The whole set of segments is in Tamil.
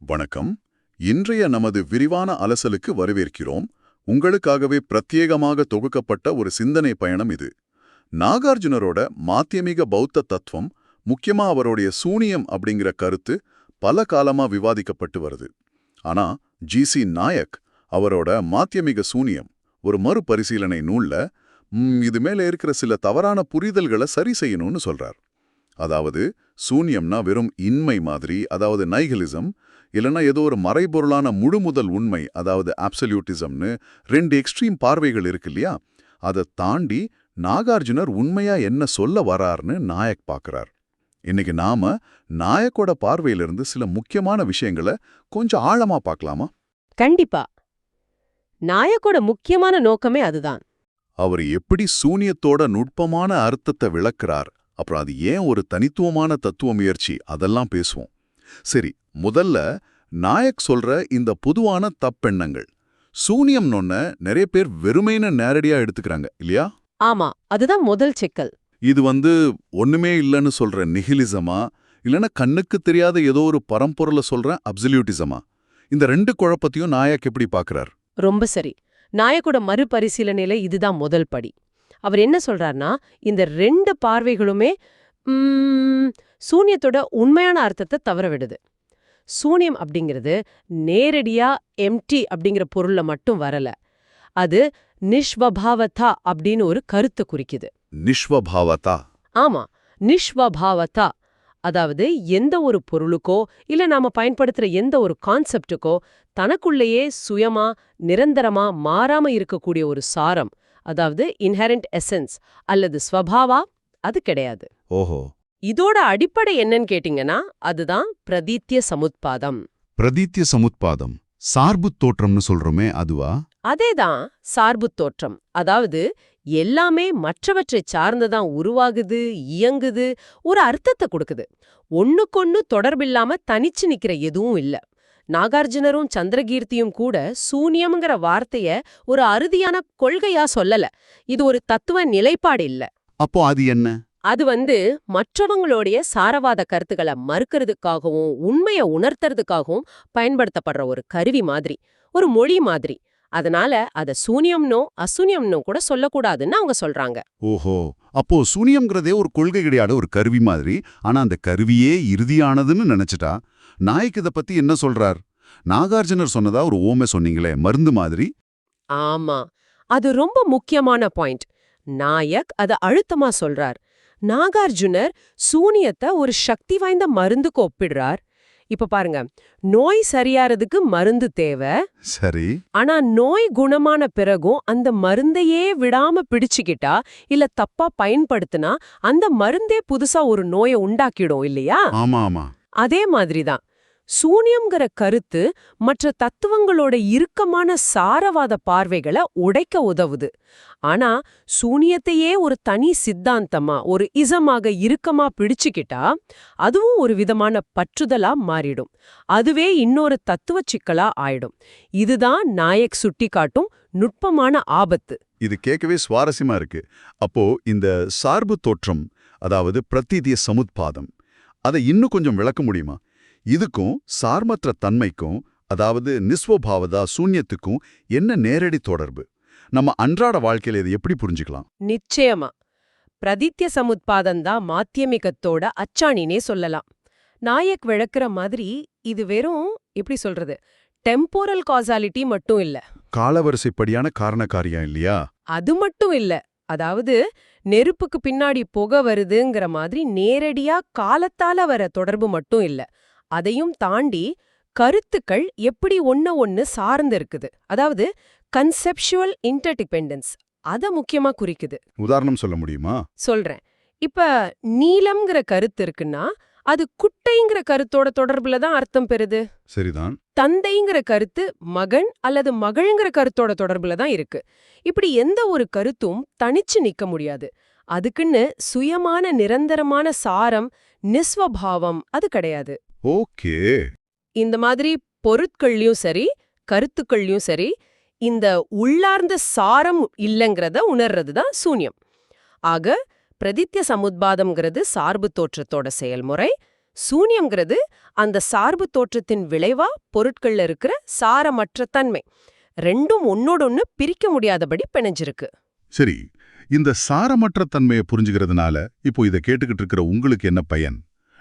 வணக்கம். இன்றைய நமது விரிவான அலசலுக்கு வரவேற்கிறோம். உங்களுக்காகவே பிரத்யேகமாக தொகுக்கப்பட்ட ஒரு சிந்தனை பயணம் இது. நாகார்ஜுனரோட மாத்தியமிக பௌத்த தத்துவம், முக்கியமா அவருடைய சூனியம் அப்படிங்கிற கருத்து பல காலமா விவாதிக்கப்பட்டு வருது. ஆனா ஜி.சி. நாயக் அவரோட மாத்தியமிக சூனியம் ஒரு மறுபரிசீலனை நூல்ல இது மேல இருக்கிற சில தவறான புரிதல்களை சரி செய்யணும்னு சொல்றார். அதாவது சூன்யம்னா வெறும் இன்மை மாதிரி, அதாவது நைகலிசம், இல்லைன்னா ஏதோ ஒரு மறைபொருளான முழுமுதல் உண்மை, அதாவது அப்சல்யூட்டிசம்னு ரெண்டு எக்ஸ்ட்ரீம் பார்வைகள் இருக்கு இல்லையா? அதை தாண்டி நாகார்ஜுனர் உண்மையா என்ன சொல்ல வரார்னு நாயக் பார்க்கறார். இன்னைக்கு நாம நாயக்கோட பார்வையிலிருந்து சில முக்கியமான விஷயங்களை கொஞ்சம் ஆழமா பார்க்கலாமா? கண்டிப்பா. நாயக்கோட முக்கியமான நோக்கமே அதுதான். அவர் எப்படி சூனியத்தோட நுட்பமான அர்த்தத்தை விளக்குறார், அப்புறம் அது ஏன் ஒரு தனித்துவமான தத்துவ முயற்சி, அதெல்லாம் பேசுவோம். சரி, முதல்ல நாயக் சொல்ற இந்த பொதுவான தப்பெண்ணங்கள். சூனியம்னு நிறைய பேர் வெறுமைன்னு நேரடியா எடுத்துக்கிறாங்க இல்லையா? ஆமா, அதுதான் முதல் சிக்கல். இது ஒண்ணுமே இல்லைன்னு சொல்ற நிஹிலிசமா, இல்லைன்னா கண்ணுக்கு தெரியாத ஏதோ ஒரு பரம்பொருளை சொல்ற அப்சல்யூட்டிசமா? இந்த ரெண்டு குழப்பத்தையும் நாயக் எப்படி பார்க்கறார்? ரொம்ப சரி. நாயக்கோட மறுபரிசீலனையில இதுதான் முதல் படி. அவர் என்ன சொல்றார்னா, இந்த ரெண்டு பார்வைகளுமே சூன்யத்தோட உண்மையான அர்த்தத்தை தவற விடுது. சூன்யம் அப்படிங்கிறது நேரடியா எம்டி அப்படிங்கிற பொருள்ல மட்டும் வரல. அது நிஷ்வபாவதா அப்படின்னு ஒரு கருத்தை குறிக்குது. நிஷ்வபாவதா? ஆமா, நிஷ்வபாவதா. அதாவது எந்த ஒரு பொருளுக்கோ இல்ல நாம பயன்படுத்துற எந்த ஒரு கான்செப்டுக்கோ தனக்குள்ளேயே சுயமா நிரந்தரமா மாறாம இருக்கக்கூடிய ஒரு சாரம், அதாவது இன்ஹெரண்ட் எசன்ஸ் அல்லது ஸ்வபாவா, அது கிடையாது. ஓஹோ. இதோட அடிப்படை என்னன்னு கேட்டீங்கன்னா அதுதான் பிரதீத்ய சமுத்பாதம். பிரதீத்ய சமுத்பாதம், சார்புத் தோற்றம்னு சொல்றோமே அதுவா? அதேதான் சார்புத் தோற்றம். அதாவது எல்லாமே மற்றவற்றை சார்ந்துதான் உருவாகுது, இயங்குது, ஒரு அர்த்தத்தை கொடுக்குது. ஒண்ணுக்கொன்னு தொடர்பில்லாம தனிச்சு நிக்கிற எதுவும் இல்ல. நாகார்ஜுனரும் சந்திரகீர்த்தியும் கூட சூன்யம்ங்கிற வார்த்தைய ஒரு அறுதியான கொள்கையா சொல்லல. இது ஒரு தத்துவ நிலைப்பாடு இல்ல. அப்போ அது என்ன? அது மற்றவங்களுடைய சாரவாத கருத்துக்களை மறுக்கிறதுக்காகவும் உண்மைய உணர்த்துறதுக்காகவும் பயன்படுத்தப்படுற ஒரு கருவி மாதிரி, ஒரு மொழி மாதிரி. அதனால அத சூன்யம்னோ அசூன்யம்னோ கூட சொல்லக்கூடாதுன்னு அவங்க சொல்றாங்க. ஓஹோ, அப்போ சூனியம்ங்கிறதே ஒரு கொள்கை கிடையாது, ஒரு கருவி மாதிரி. ஆனா அந்த கருவியே இறுதியானதுன்னு நினைச்சிட்டா நாயக் இத பத்தி என்ன சொல்றார்? நாகார்ஜுனர் சொன்னதா ஒரு ஓமை சொன்னீங்களே, மருந்து மாதிரி. ஆமா, அது ரொம்ப முக்கியமான பாயிண்ட். நாயக் அத அழுத்தமா சொல்றார். நாகார்ஜுனர் சூனியத்தை ஒரு சக்தி வாய்ந்த மருந்துக்கு ஒப்பிடுறார். இப்ப பாருங்க, நோய் சரியாறதுக்கு மருந்து தேவை. சரி. ஆனா நோய் குணமான பிறகும் அந்த மருந்தையே விடாம பிடிச்சுக்கிட்டா இல்ல தப்பா பயன்படுத்தினா அந்த மருந்தே புதுசா ஒரு நோயை உண்டாக்கிடும் இல்லையா? ஆமா ஆமா. அதே மாதிரிதான் சூன்யம்ங்கிற கருத்து மற்ற தத்துவங்களோட இறுக்கமான சாரவாத பார்வைகளை உடைக்க உதவுது. ஆனா சூன்யத்தையே ஒரு தனி சித்தாந்தமா, ஒரு இசமாக இறுக்கமா பிடிச்சுக்கிட்டா அதுவும் ஒரு விதமான பற்றுதலா மாறிடும். அதுவே இன்னொரு தத்துவ சிக்கலா ஆயிடும். இதுதான் நாயக் சுட்டி காட்டும் நுட்பமான ஆபத்து. இது கேட்கவே சுவாரஸ்யமா இருக்கு. அப்போ இந்த சார்பு தோற்றம், அதாவது பிரதீத்ய சமுத்பாதம், அதை இன்னும் கொஞ்சம் விளக்க முடியுமா? இதுக்கும் சார்மற்ற தன்மைக்கும், அதாவது நிஸ்வபாவதா சூன்யத்துக்கும் என்ன நேரடி தொடர்பு? நம்ம அன்றாட வாழ்க்கையில இதை எப்படி புரிஞ்சுக்கலாம்? நிச்சயமா பிரதித்ய சமுத்பாதம்தான் மாத்தியமிகத்தோட அச்சாணினே சொல்லலாம். நாயக் விளக்குற மாதிரி இது வெறும் எப்படி சொல்றது, டெம்போரல் காசாலிட்டி மட்டும் இல்ல, காலவரிசைப்படியான காரணக்காரியம் இல்லையா? அது மட்டும் இல்ல. அதாவது நெருப்புக்கு பின்னாடி புகை வருதுங்கிற மாதிரி நேரடியா காலத்தால வர தொடர்பு மட்டும் இல்ல. அதையும் தாண்டி கருத்துக்கள் எப்படி ஒண்ணு சார்ந்து இருக்குது. அதாவது கன்செப்சுவல் இன்டர்டிபெண்டன்ஸ், அத முக்கியமா குறிக்குது. உதாரணம் சொல்ல முடியுமா? சொல்றேன். இப்ப நீலம்ங்கிற கருத்து இருக்குன்னா அது குட்டைங்கிற கருத்தோட தொடர்புல தான் அர்த்தம் பெறுது. சரிதான். தந்தைங்கிற கருத்து மகன் அல்லது மகள்ங்கிற கருத்தோட தொடர்புல தான் இருக்கு. இப்படி எந்த ஒரு கருத்தும் தனிச்சு நிக்க முடியாது. அதுக்குன்னு சுயமான நிரந்தரமான சாரம், நிஸ்வபாவம் அது கிடையாது. ஓகே. இந்த மாதிரி பொருட்கள்லயும் சரி கருத்துக்கள்லயும் சரி இந்த உள்ளார்ந்த சாரம் இல்லைங்கிறத உணர்றதுதான் சூன்யம். ஆக பிரதித்ய சமுத்பாதம்ங்கிறது சார்பு தோற்றத்தோட செயல்முறை, சூனியம்ங்கிறது அந்த சார்பு தோற்றத்தின் விளைவா பொருட்கள்ல இருக்கிற சாரமற்ற தன்மை. ரெண்டும் ஒன்னோடொன்னு பிரிக்க முடியாதபடி பிணைஞ்சிருக்கு. சரி, இந்த சாரமற்ற தன்மையை புரிஞ்சுக்கிறதுனால இப்போ இதை கேட்டுக்கிட்டு இருக்கிற உங்களுக்கு என்ன பயன்?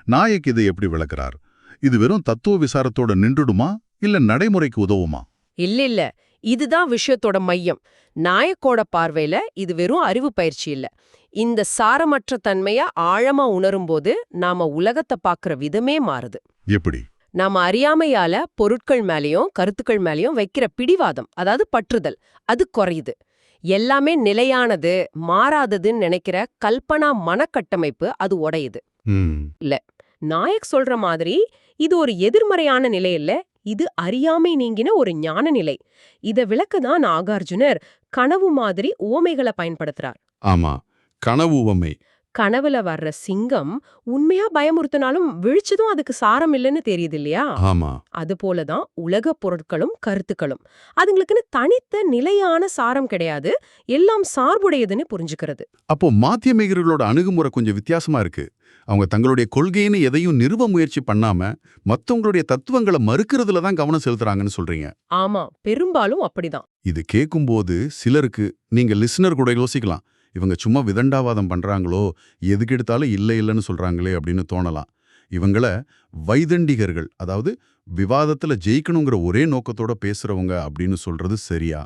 நாயக் இதை எப்படி விளக்குறார்? இது வெறும் தத்துவ விசாரத்தோட நின்றுடுமா இல்ல நடைமுறைக்கு உதவுமா? இல்ல, இதுதான் விஷயத்தோட மையம். நாயக்கோட பார்வையில இது வெறும் அறிவு பயிற்சி இல்ல. இந்த சாரமற்ற தன்மைய ஆழமா உணரும்போது நாம உலகத்தை பார்க்கற விதமே மாறுது. எப்படி? நாம அறியாமையால பொருட்கள் மேலயும் கருத்துக்கள் மேலயும் வைக்கிற பிடிவாதம், அதாவது பற்றுதல், அது குறையுது. எல்லாமே நிலையானது, மாறாததுன்னு நினைக்கிற கல்பனா மனக்கட்டமைப்பு அது உடையுது. இல்ல, நாயக் சொல்ற மாதிரி இது ஒரு எதிர்மறையான நிலை இல்ல, இது அறியாமை நீங்கின ஒரு ஞான நிலை. இத விளக்கதான் நாகார்ஜுனர் கனவு மாதிரி உவமைகளை பயன்படுத்துறார். ஆமா, கனவு உவமை. கனவுல வர்ற சிங்கம் உண்மையா பயமுறுத்தினாலும் விழிச்சதும் அதுக்கு சாரம் இல்லைன்னு தெரியுது இல்லையா? ஆமா, அது போலதான் உலக பொருட்களும் கருத்துக்களும். அதுங்களுக்குன்னு தனித்த நிலையான சாரம் கிடையாது, எல்லாம் சார்புடையதுன்னு புரிஞ்சுக்கிறது. அப்போ மாத்தியமிகர்களோட அணுகுமுறை கொஞ்சம் வித்தியாசமா இருக்கு. அவங்க தங்களுடைய கொள்கைன்னு எதையும் நிறுவ முயற்சி பண்ணாம மத்தவங்களுடைய தத்துவங்களை மறுக்கிறதுல தான் கவனம் செலுத்துறாங்கன்னு சொல்றீங்க. ஆமா, பெரும்பாலும் அப்படிதான். இது கேட்கும்போது சிலருக்கு, நீங்க லிசனர் கூட யோசிக்கலாம், இவங்க சும்மா விதண்டாவாதம் பண்றாங்களோ, எதுக்கெடுத்தாலும் இல்லைன்னு சொல்றாங்களே அப்படின்னு தோணலாம். இவங்கள வைதண்டிகர்கள், அதாவது விவாதத்துல ஜெயிக்கணுங்கிற ஒரே நோக்கத்தோட பேசுறவங்க அப்படின்னு சொல்றது சரியா?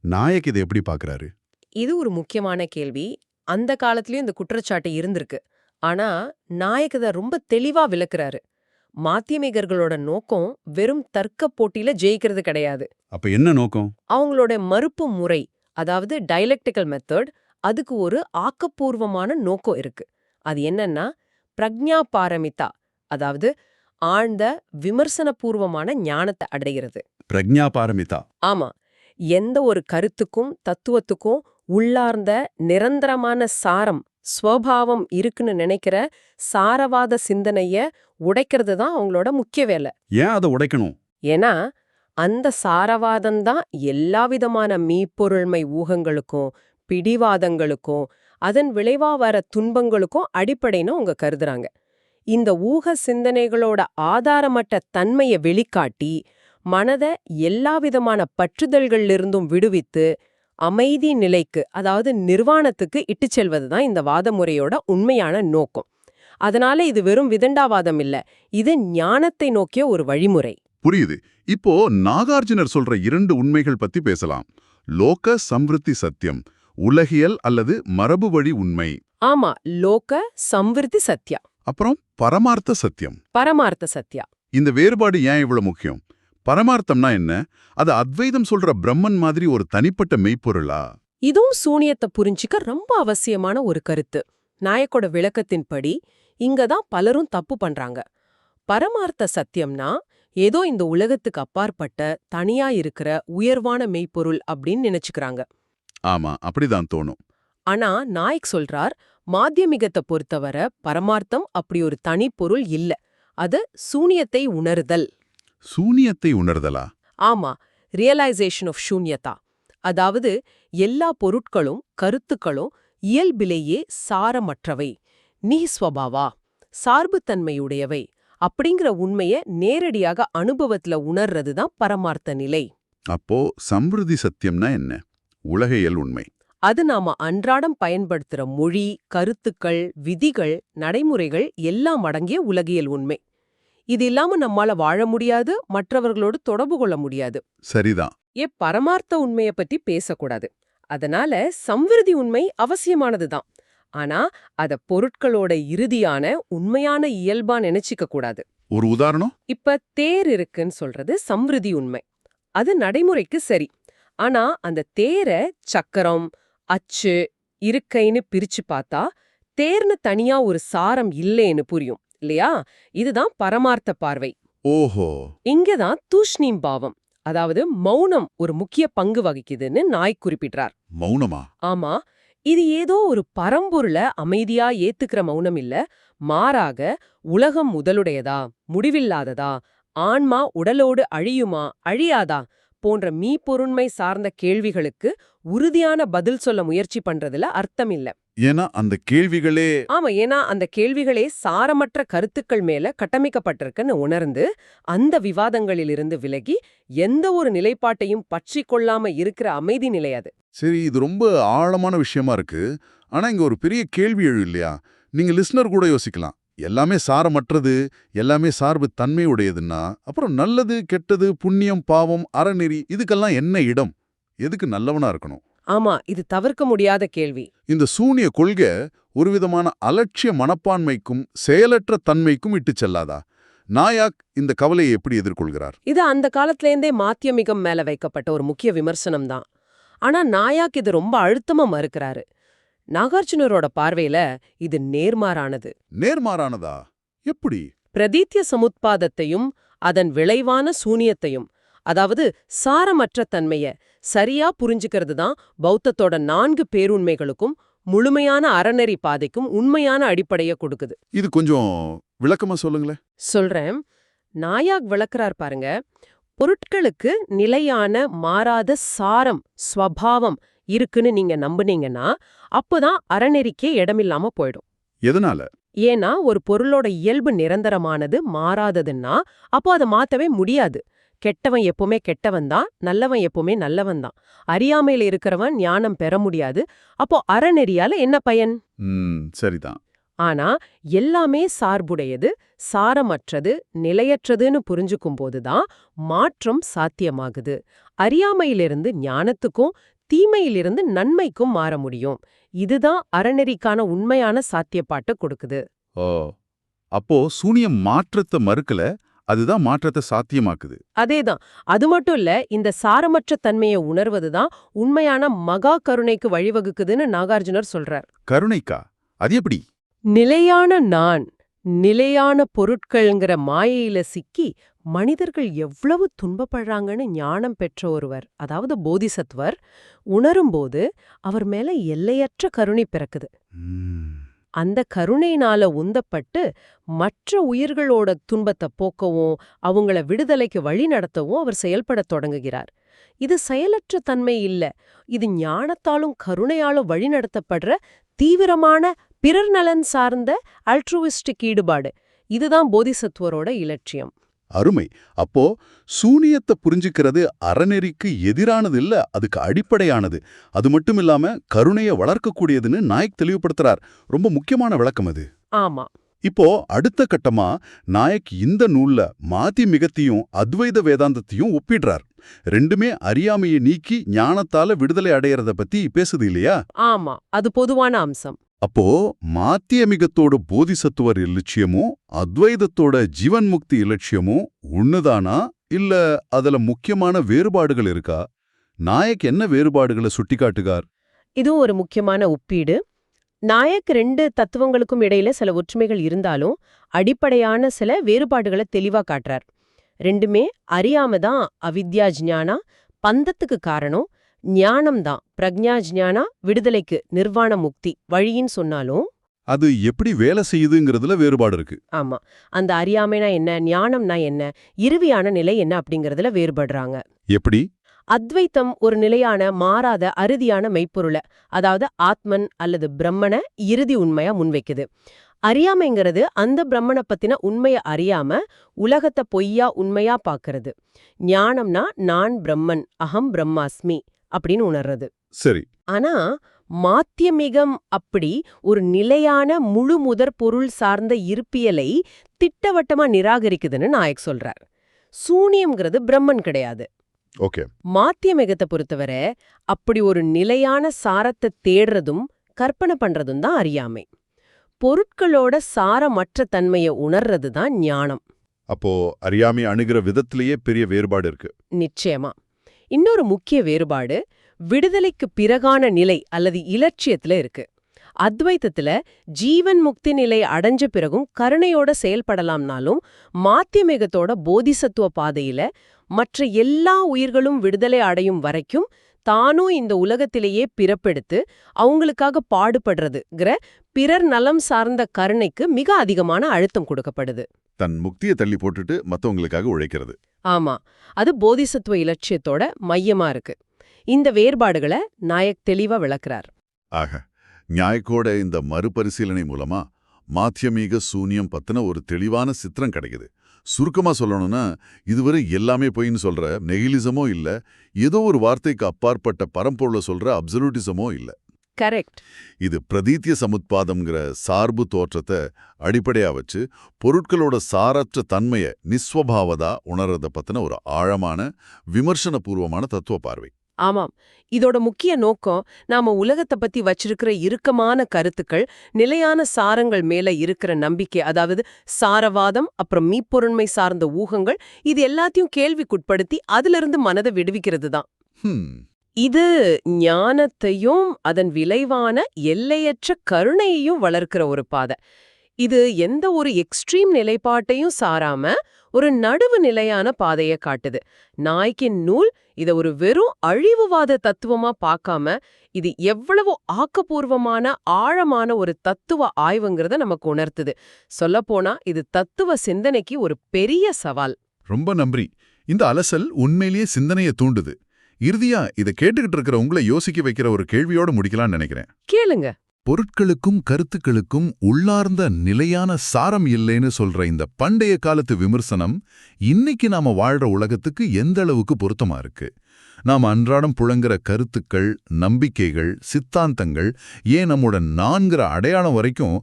நாயக் இதை எப்படி பார்க்கறாரு? இது ஒரு முக்கியமான கேள்வி. அந்த காலத்திலயும் இந்த குற்றச்சாட்டு இருந்திருக்கு. ஆனா நாயக் இத ரொம்ப தெளிவா விளக்குறாரு. மாத்தியமிகர்களோட நோக்கம் வெறும் தர்க்க போட்டியில ஜெயிக்கிறது கிடையாது. அப்ப என்ன நோக்கம்? அவங்களோட மறுப்பு முறை, அதாவது டயலெக்டிக்கல் மெத்தட், அதுக்கு ஒரு ஆக்கப்பூர்வமான நோக்கம் இருக்கு. அது என்னன்னா பிரக்ஞா பாரமிதா, அதாவது ஆழ்ந்த விமர்சனபூர்வமான ஞானத்தை அடைகிறது. பிரக்ஞா பாரமிதா. ஆமா, எந்த ஒரு கருத்துக்கும் தத்துவத்துக்கும் உள்ளார்ந்த நிரந்தரமான சாரம், ஸ்வபாவம் இருக்குன்னு நினைக்கிற சாரவாத சிந்தனைய உடைக்கிறது தான் அவங்களோட முக்கிய வேலை. ஏன் அதை உடைக்கணும்? ஏன்னா அந்த சாரவாதம்தான் எல்லாவிதமான மீப்பொருள்மை ஊகங்களுக்கும் பிடிவாதங்களுக்கும் அதன் விளைவா வர துன்பங்களுக்கும் அடிப்படைன்னு அவங்க கருதுறாங்க. இந்த ஊக சிந்தனைகளோட ஆதாரமற்ற தன்மையை வெளிக்காட்டி மனதை எல்லாவிதமான பற்றுதல்களிலிருந்தும் விடுவித்து அமைதி நிலைக்கு, அதாவது நிர்வாணத்துக்கு இட்டுச் செல்வதுதான் இந்த வாத முறையோட உண்மையான நோக்கம். அதனால இது வெறும் விதண்டாவாதம் இல்ல, இது ஞானத்தை நோக்கிய ஒரு வழிமுறை. புரியுது. இப்போ நாகார்ஜுனர் சொல்ற 2 உண்மைகள் பத்தி பேசலாம். லோக சம்விருத்தி சத்தியம், உலகியல் அல்லது மரபு வழி உண்மை. ஆமா, லோக சம்விருத்தி சத்யா. அப்புறம் பரமார்த்த சத்தியம். பரமார்த்த சத்யா. இந்த வேறுபாடு ஏன் இவ்வளவு முக்கியம்? பரமார்த்தம்னா என்ன? அது அத்வைதம் சொல்ற பிரம்மன் மாதிரி ஒரு தனிப்பட்ட மெய்ப்பொருளா? இதுவும் சூனியத்தை புரிஞ்சிக்க ரொம்ப அவசியமான ஒரு கருத்து. நாயக்கோட விளக்கத்தின்படி இங்கதான் பலரும் தப்பு பண்றாங்க. பரமார்த்த சத்தியம்னா ஏதோ இந்த உலகத்துக்கு அப்பாற்பட்ட தனியா இருக்கிற உயர்வான மெய்ப்பொருள் அப்படின்னு நினைச்சுக்கிறாங்க. ஆமா, அப்படிதான் தோணும். ஆனா நாயக் சொல்றார், மாத்தியமிகத்தை பொறுத்தவரை பரமார்த்தம் அப்படி ஒரு தனிப்பொருள் இல்ல, அது சூனியத்தை உணர்தல். சூனியத்தை உணர்தலா? ஆமா, ரியலைசேஷன் ஆஃப் சூன்யதா. அதாவது எல்லா பொருட்களும் கருத்துக்களும் இயல்பிலேயே சாரமற்றவை, நிஸ்வபாவா, சார்புத்தன்மையுடையவை அப்படிங்கிற உண்மைய நேரடியாக அனுபவத்துல உணர்றதுதான் பரமார்த்த நிலை. அப்போ சம்விருத்தி சத்தியம்னா என்ன? உலகியல் உண்மை. அது நாம அன்றாடம் பயன்படுத்துற மொழி, கருத்துக்கள், விதிகள், நடைமுறைகள் எல்லாம் அடங்கிய உலகியல் உண்மை. இது இல்லாம நம்மால வாழ முடியாது, மற்றவர்களோடு தொடர்பு கொள்ள முடியாது. சரிதான். பரமார்த்த உண்மைய பத்தி பேசக்கூடாது. அதனால சம்விருத்தி உண்மை அவசியமானதுதான். ஆனா அத பொருட்களோட இறுதியான உண்மையான இயல்பா நினைச்சிக்க கூடாது. ஒரு உதாரணம்? இப்ப தேர் இருக்குன்னு சொல்றது சம்விருத்தி உண்மை. அது நடைமுறைக்கு சரி. ஆனா அந்த தேரை சக்கரம், அச்சு, இருக்கைன்னு பிரிச்சு பார்த்தா தேர்னு தனியா ஒரு சாரம் இல்லேன்னு புரியும் இல்லையா? இதுதான் பரமார்த்த பார்வை. ஓஹோ. இங்கதான் தூஷ்ணீம் பாவம், அதாவது மௌனம் ஒரு முக்கிய பங்கு வகிக்குதுன்னு நாயக் குறிப்பிடுறார். மௌனமா? ஆமா, இது ஏதோ ஒரு பரம்பொருள அமைதியா ஏத்துக்கிற மௌனம் இல்ல, மாறாக உலகம் முதலுடையதா, முடிவில்லாததா, ஆன்மா உடலோடு அழியுமா அழியாதா போன்ற மீப்பொருண்மை சார்ந்த கேள்விகளுக்கு உறுதியான பதில் சொல்ல முயற்சி பண்றதுல அர்த்தம் இல்ல. ஏன்னா அந்த கேள்விகளே ஆமா, ஏன்னா அந்த கேள்விகளே சாரமற்ற கருத்துக்கள் மேல கட்டமைக்கப்பட்டிருக்குன்னு உணர்ந்து அந்த விவாதங்களிலிருந்து விலகி எந்த ஒரு நிலைப்பாட்டையும் பற்றி கொள்ளாம இருக்கிற அமைதி நிலை அது. சரி, இது ரொம்ப ஆழமான விஷயமா இருக்கு. ஆனா இங்க ஒரு பெரிய கேள்வி எழும் இல்லையா? நீங்க லிஸ்னர் கூட யோசிக்கலாம். எல்லாமே சாரமற்றது, எல்லாமே சார்பு தன்மை உடையதுன்னா அப்புறம் நல்லது, கெட்டது, புண்ணியம், பாவம், அறநெறி இதுக்கெல்லாம் என்ன இடம்? எதுக்கு நல்லவனா இருக்கணும்? ஆமா, இது தவிர்க்க முடியாத கேள்வி. இந்த சூனிய கொள்கை ஒரு விதமான அலட்சிய மனப்பான்மைக்கும் செயலற்ற தன்மைக்கும் இட்டுச் செல்லாதா? நாயாக் இந்த கவலையை எப்படி எதிர்கொள்கிறார்? இது அந்த காலத்திலேருந்தே மாத்தியமிகம் மேல வைக்கப்பட்ட ஒரு முக்கிய விமர்சனம் தான். ஆனா நாயாக் இது ரொம்ப அழுத்தமா மறுக்கிறாரு. நாகார்ஜுனரோட பார்வையில இது நேர்மாறானது. நேர்மாறானதா? எப்படி? பிரதீத்ய சமுத்பாதத்தையும் அதன் விளைவான சூனியத்தையும், அதாவது சாரமற்ற தன்மைய சரியா புரிஞ்சுக்கிறது தான் பௌத்தத்தோட 4 பேருண்மைகளுக்கும் முழுமையான அறநெறி பாதைக்கும் உண்மையான அடிப்படைய கொடுக்குது. இது கொஞ்சம் விளக்கமா சொல்லுங்களேன். சொல்றேன். நாயாக் விளக்குறார் பாருங்க. பொருட்களுக்கு நிலையான மாறாத சாரம், ஸ்வபாவம் இருக்குன்னு நீங்க நம்புனீங்கன்னா அப்போதான் அறநெறிக்கே இடமில்லாம போயிடும். எதனால? ஏன்னா ஒரு பொருளோட இயல்பு நிரந்தரமானது, மாறாததுன்னா அப்போ அதை மாத்தவே முடியாது. கெட்டவன் எப்பவுமே கெட்டவன் தான், நல்லவன் எப்பவுமே நல்லவன் தான். அறியாமையில இருக்கிறவன் ஞானம் பெற முடியாது. அப்போ அறநெறியால என்ன பயன்? சரிதான். ஆனா எல்லாமே சார்புடையது, சாரமற்றது, நிலையற்றதுன்னு புரிஞ்சுக்கும் போதுதான் மாற்றம் சாத்தியமாகுது. அறியாமையிலிருந்து ஞானத்துக்கும் தீமையிலிருந்து நன்மைக்கும் மாற முடியும். இதுதான் அறநெறிக்கான உண்மையான சாத்தியப்பாட்டை கொடுக்குது. ஓ, அப்போ சூனியம் மாற்றத்தை மறுக்கல, அதுதான் மாற்றத்தை சாத்தியமாக்குது. அதேதான். அது மட்டும் இல்ல, இந்த சாரமற்ற தன்மையை உணர்வதுதான் உண்மையான மகா கருணைக்கு வழிவகுக்குதுன்னு நாகார்ஜுனர் சொல்றார். கருணைக்கா? அது எப்படி? நிலையான நான், நிலையான பொருட்கள்ங்கிற மாயையில சிக்கி மனிதர்கள் எவ்வளவு துன்பப்படுறாங்கன்னு ஞானம் பெற்ற ஒருவர், அதாவது போதிசத்வர், உணரும்போது அவர் மேல எல்லையற்ற கருணை பிறக்குது. அந்த கருணையினால உந்தப்பட்டு மற்ற உயிர்களோட துன்பத்தை போக்கவும் அவங்கள விடுதலைக்கு வழி நடத்தவும் அவர் செயல்படத் தொடங்குகிறார். இது செயலற்ற தன்மை இல்ல, இது ஞானத்தாலும் கருணையாலும் வழிநடத்தப்படுற தீவிரமான பிறர் நலன் சார்ந்த அல்ட்ருவிஸ்டிக் ஈடுபாடு. இதுதான் போதிசத்துவரோட இலட்சியம். அருமை. அப்போ சூனியத்தை புரிஞ்சுக்கிறது அறநெறிக்கு எதிரானது இல்ல, அதுக்கு அடிப்படையானது. அது மட்டும் இல்லாம கருணையை வளர்க்கக்கூடியதுன்னு நாயக் தெளிவுபடுத்துறார். ரொம்ப முக்கியமான விளக்கம் அது. ஆமா. இப்போ அடுத்த கட்டமா நாயக் இந்த நூல்ல மாத்தியமிகத்தையும் அத்வைத வேதாந்தத்தையும் ஒப்பிடுறார். ரெண்டுமே அறியாமையை நீக்கி ஞானத்தால விடுதலை அடையறத பத்தி பேசுது இல்லையா? ஆமா, அது பொதுவான அம்சம். அப்போ மாத்தியமிகத்தோட போதிசத்துவர் இலட்சியமும் அத்வைதத்தோட ஜீவன் முக்தி இலட்சியமும் ஒண்ணுதானா, இல்ல அதுல முக்கியமான வேறுபாடுகள் இருக்கா? நாயக் என்ன வேறுபாடுகளை சுட்டிக்காட்டுகார்? இதுவும் ஒரு முக்கியமான ஒப்பீடு. நாயக் 2 தத்துவங்களுக்கும் இடையில சில ஒற்றுமைகள் இருந்தாலும் அடிப்படையான சில வேறுபாடுகளை தெளிவா காட்டுறார். ரெண்டுமே அறியாம தான் அவித்யா ஜ்ஞானா பந்தத்துக்கு காரணம், ஞானம் தான் பிரக்ஞா ஜ்ஞானா விடுதலைக்கு நிர்வாண முக்தி வழின்னு சொன்னாலும் அது எப்படி வேலை செய்யுதுங்கிறதுல வேறுபாடு இருக்கு. ஆமா, அந்த அறியாமைனா என்ன, ஞானம்னா என்ன, இறுதியான நிலை என்ன அப்படிங்கறதுல வேறுபடுறாங்க. எப்படி? அத்வைத்தம் ஒரு நிலையான மாறாத அறுதியான மெய்ப்பொருளை, அதாவது ஆத்மன் அல்லது பிரம்மனை இறுதி உண்மையா முன்வைக்குது. அறியாமைங்கிறது அந்த பிரம்மனை பத்தின உண்மையை அறியாம உலகத்தை பொய்யா உண்மையா பாக்குறது. ஞானம்னா நான் பிரம்மன், அகம் பிரம்மாஸ்மி அப்படின்னு உணர்றது. சரி. ஆனா மாத்தியமிகம் அப்படி ஒரு நிலையான முழு முதற் பொருள் சார்ந்த இருப்பியலை திட்டவட்டமா நிராகரிக்குதுன்னு நாயக் சொல்றார். சூனியம்ங்கிறது பிரம்மன் கிடையாது. ஓகே. மாத்தியமிகத்தை பொறுத்தவரை அப்படி ஒரு நிலையான சாரத்தை தேடுறதும் கற்பனை பண்றதும் தான் அறியாமை. பொருட்களோட சாரமற்ற தன்மையை உணர்றது தான் ஞானம். அப்போ அறியாமை அணுகிற விதத்திலேயே பெரிய வேறுபாடு இருக்கு. நிச்சயமா. இன்னொரு முக்கிய வேறுபாடு விடுதலைக்கு பிறகான நிலை அல்லது இலட்சியத்துல இருக்கு. அத்வைத்தத்துல ஜீவன் முக்தி நிலை அடைஞ்ச பிறகும் கருணையோட செயல்படலாம்னாலும் மாத்தியமிகத்தோட போதிசத்துவ பாதையில மற்ற எல்லா உயிர்களும் விடுதலை அடையும் வரைக்கும் தானும் இந்த உலகத்திலேயே பிறப்பெடுத்து அவங்களுக்காக பாடுபடுறதுங்கிற பிறர் நலம் சார்ந்த கருணைக்கு மிக அதிகமான அழுத்தம் கொடுக்கப்படுது. தன் முக்தியை தள்ளி போட்டுட்டு மத்தவங்களுக்காக உழைக்கிறது. ஆமா, அது போதிசத்துவ இலட்சியத்தோட மையமா இருக்கு. இந்த வேறுபாடுகளை நாயக் தெளிவா விளக்குறார். ஆக ஞாயிக்கோட இந்த மறுபரிசீலனை மூலமா மாத்தியமீக சூனியம் பத்தின ஒரு தெளிவான சித்திரம் கிடைக்குது. சுருக்கமா சொல்லணும்னா, இதுவரை எல்லாமே பொய்ன்னு சொல்ற நெகிலிசமோ இல்ல, ஏதோ ஒரு வார்த்தைக்கு அப்பாற்பட்ட பரம்பொருளை சொல்ற அப்சல்யூட்டிசமோ இல்ல. கரெக்ட். இது பிரதீத்திய சமுத்பாதம்ங்கிற சார்பு தோற்றத்தை அடிப்படையா வச்சு பொருட்களோட சாரற்ற தன்மையை நிஸ்வபாவதா உணர்றத பத்தின ஒரு ஆழமான விமர்சனபூர்வமான தத்துவ பார்வை. ஆமாம். இதோட முக்கிய நோக்கம் நாம உலகத்தை பத்தி வச்சிருக்கிற இறுக்கமான கருத்துக்கள், நிலையான சாரங்கள் மேல இருக்கிற நம்பிக்கை, அதாவது சாரவாதம், அப்புறம் மீப்பொருண்மை சார்ந்த ஊகங்கள், இது எல்லாத்தையும் கேள்விக்குட்படுத்தி அதிலிருந்து மனதை விடுவிக்கிறது தான். இது ஞானத்தையும் அதன் விளைவான எல்லையற்ற கருணையையும் வளர்க்கிற ஒரு பாதை. இது எந்த ஒரு எக்ஸ்ட்ரீம் நிலைப்பாட்டையும் சாராம ஒரு நடுவு நிலையான பாதையை காட்டுது. நாய்க்கின் நூல் இத ஒரு வெறும் அழிவுவாத தத்துவமா பார்க்காம, இது எவ்வளவு ஆக்கப்பூர்வமான ஆழமான ஒரு தத்துவ ஆய்வுங்கிறத நமக்கு உணர்த்துது. சொல்லப்போனா இது தத்துவ சிந்தனைக்கு ஒரு பெரிய சவால். ரொம்ப நன்றி. இந்த அலசல் உண்மையிலேயே சிந்தனையை தூண்டுது. இறுதியா இதை கேட்டுக்கிட்டு இருக்கிற உங்களை யோசிக்க வைக்கிற ஒரு கேள்வியோட முடிக்கலாம்னு நினைக்கிறேன். கேளுங்க. பொருட்களுக்கும் கருத்துக்களுக்கும் உள்ளார்ந்த நிலையான சாரம் இல்லைன்னு சொல்ற இந்த பண்டைய காலத்து விமர்சனம் இன்னைக்கு நாம வாழ்ற உலகத்துக்கு எந்த அளவுக்கு பொருத்தமா இருக்கு? நாம அன்றாடம் புழங்குற கருத்துக்கள், நம்பிக்கைகள், சித்தாந்தங்கள், ஏன் நம்மோட நான்கிற அடையாளம் வரைக்கும்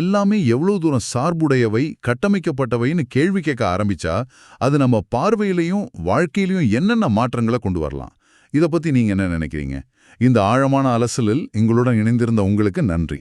எல்லாமே எவ்வளவு தூரம் சார்புடையவை, கட்டமைக்கப்பட்டவைன்னு கேள்வி கேட்க ஆரம்பிச்சா அது நம்ம பார்வையிலையும் வாழ்க்கையிலையும் என்னென்ன மாற்றங்களை கொண்டு வரலாம்? இதை பத்தி நீங்க என்ன நினைக்கிறீங்க? இந்த ஆழமான அலசலில் எங்களுடன் இணைந்திருந்த உங்களுக்கு நன்றி.